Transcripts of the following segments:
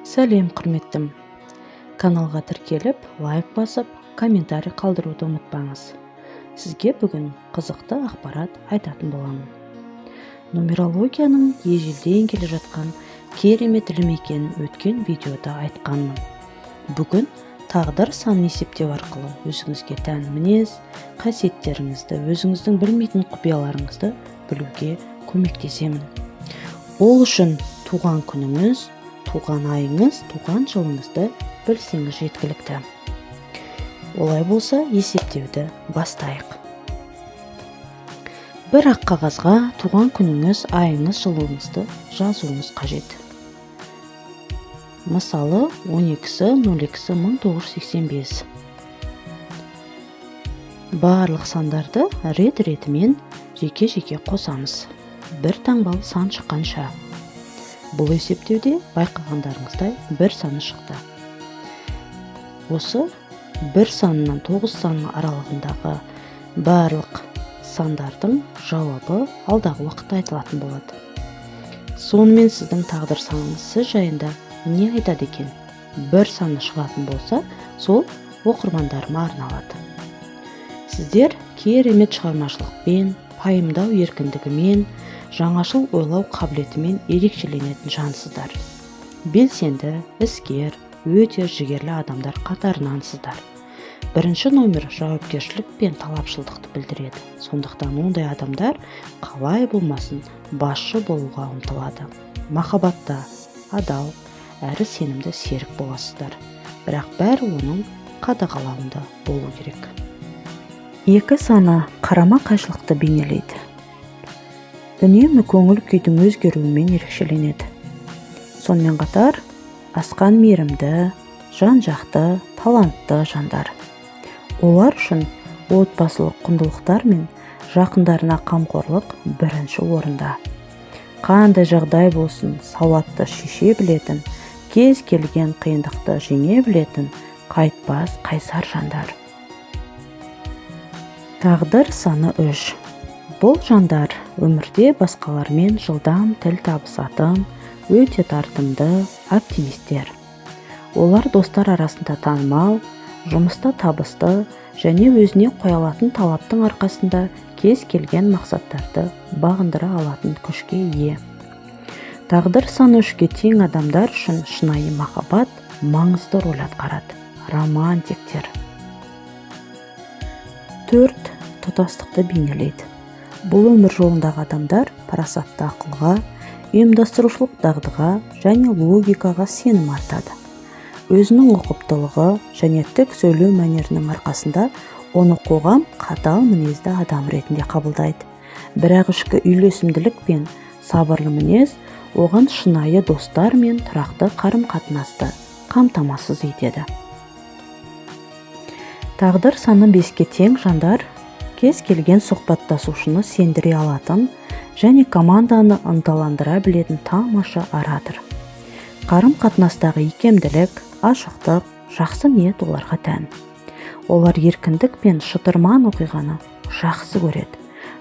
Сәлем құрметтім. Каналға тіркеліп, лайк басып, комментарий қалдыруды ұмытпаңыз. Сізге бүгін қызықты ақпарат айтатын боламын. Нумерологияның ежелден келе жатқан керемет ілім екенін өткен видеода айтқанмын. Бүгін тағдыр санын есептеу арқылы өзіңізге тән мінез, қасиеттеріңізді, өзіңіздің білмейтін құпияларыңызды білуге көмектесемін. Ол үшін туған күніңіз, туған айыңыз, туған жылыңызды білсеңіз жеткілікті. Олай болса, есептеуді бастайық. Бір ақ қағазға туған күніңіз, айыңыз, жылыңызды жазуыңыз қажет. Мысалы, 12.02.1985. Барлық сандарды рет-ретімен жеке-жеке қосамыз. Бір таңбалы сан шыққанша. Бұл есептеуде байқағандарыңыздай бір саны шықты. Осы бір санынан 9 санның аралығындағы барлық сандардың жауабы алдағы уақытта айтылатын болады. Сонымен сіздің тағдыр саныңыз сіз жайында не айтады екен? Бір саны шығатын болса, сол оқырмандарыма арналады. Сіздер керемет шығармашылықпен, пайымдау еркіндігімен, жаңашыл ойлау қабілетімен ерекшеленетін жансыздар. Белсенді, іскер, өте жігерлі адамдар қатарынансыздар. Бірінші номер жауапкершілік пен талапшылдықты білдіреді. Сондықтан ондай адамдар қалай болмасын басшы болуға ұмтылады. Махаббатта адал, әрі сенімді серік боласыздар. Бірақ бәрі оның қадағалауында болу керек. 2 саны қарама-қайшылықты бейнелейді. Үнемі көңіл күйдің өзгеруімен ерекшеленеді. Сонымен қатар асқан мейірімді, жан-жақты, талантты жандар. Олар үшін отбасылық құндылықтар мен жақындарына қамқорлық бірінші орында. Қандай жағдай болсын, сауатты шеше білетін, кез келген қиындықты жеңе білетін, қайтпас қайсар жандар. Тағдыр саны 3. Бұл жандар өмірде басқалармен жылдам тіл табысатын, өте тартымды, оптимистер. Олар достар арасында танымал, жұмыста табысты және өзіне қоя алатын талаптың арқасында кез келген мақсаттарды бағындыра алатын күшке ие. Тағдыр саны 3-ке тең адамдар үшін шынайы махаббат маңызды рөл атқарады. Романтиктер. 4. Тұтастықты бейнелейді. Бұл өмір жолындағы адамдар парасатты ақылға, ұйымдастырушылық дағдыға және логикаға сенім артады. Өзінің ұқыптылығы және тік сөйлеу мәнерінің арқасында оны қоғам қатал мінезді адам ретінде қабылдайды. Бірақ ішкі үйлесімділік пен сабырлы мінез оған шынайы достар мен тұрақты қарым-қатынасты қамтамасыз етеді. Тағдыр саны 5-ке тең жандар кез келген сұхбаттасушыны сендіре алатын және команданы ынталандыра білетін тамаша оратор. Қарым-қатынастағы икемділік, ашықтық, жақсы ниет оларға тән. Олар еркіндік пен шытырман оқиғаны жақсы көреді.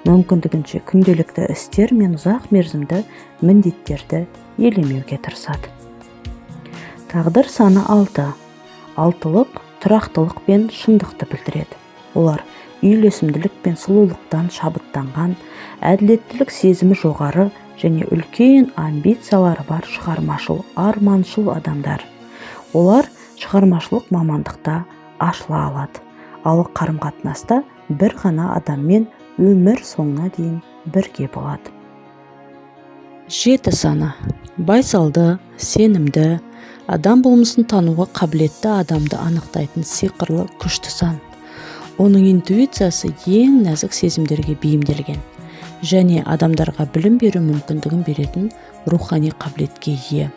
Мүмкіндігінше күнделікті істер мен ұзақ мерзімді міндеттерді елемеуге тырысады. Тағдыр саны 6. Алтылық тұрақтылық пен шындықты білдіреді. Олар үйлесімділік пен сұлулықтан шабыттанған, әділеттілік сезімі жоғары және үлкен амбициялары бар шығармашыл, арманшыл адамдар. Олар шығармашылық мамандықта ашыла алады. Ал қарым-қатынаста бір ғана адаммен өмір соңына дейін бірге болады. 7 саны. Байсалды, сенімді, адам болмысын тануға қабілетті адамды анықтайтын сиқырлы күшті сан. Оның интуициясы ең нәзік сезімдерге бейімделген және адамдарға білім беру мүмкіндігін беретін рухани қабілетке ие.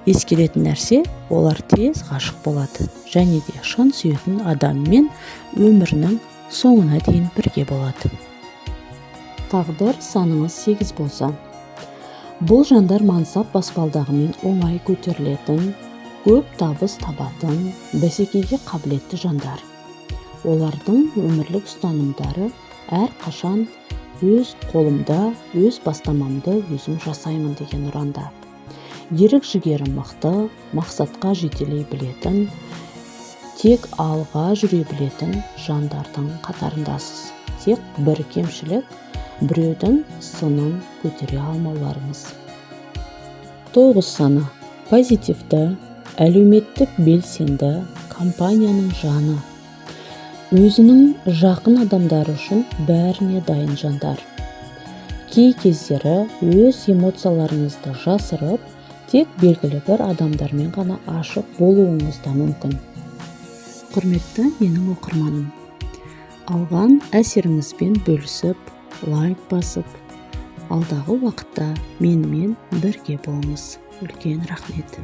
Ескеретін нәрсе, олар тез ғашық болады және де шын сүйетін адаммен өмірінің соңына дейін бірге болады. Тағдыр саныңыз 8 болса, бұл жандар мансап баспалдағымен оңай көтерілетін, көп табыс табатын, бәсекеге қабілетті жандар. Олардың өмірлік ұстанымдары әр қашан өз қолымда, өз бастамамды өзім жасаймын деген ұранда. ерік жігері мықты, мақсатқа жетелей білетін, тек алға жүре білетін жандардың қатарындасыз. Тек бір кемшілік, біреудің сынын көтере алмауларыңыз. 9 саны. Позитивті, әлеуметтік белсенді компанияның жаны. Өзінің жақын адамдары үшін бәріне дайын жандар. Кей кездері өз эмоцияларыңызды жасырып, тек белгілі бір адамдармен ғана ашық болуыңыз да мүмкін. Құрметті менің оқырманым, алған әсеріңізбен бөлісіп, лайк басып, алдағы уақытта менімен бірге болыңыз. Үлкен рахмет.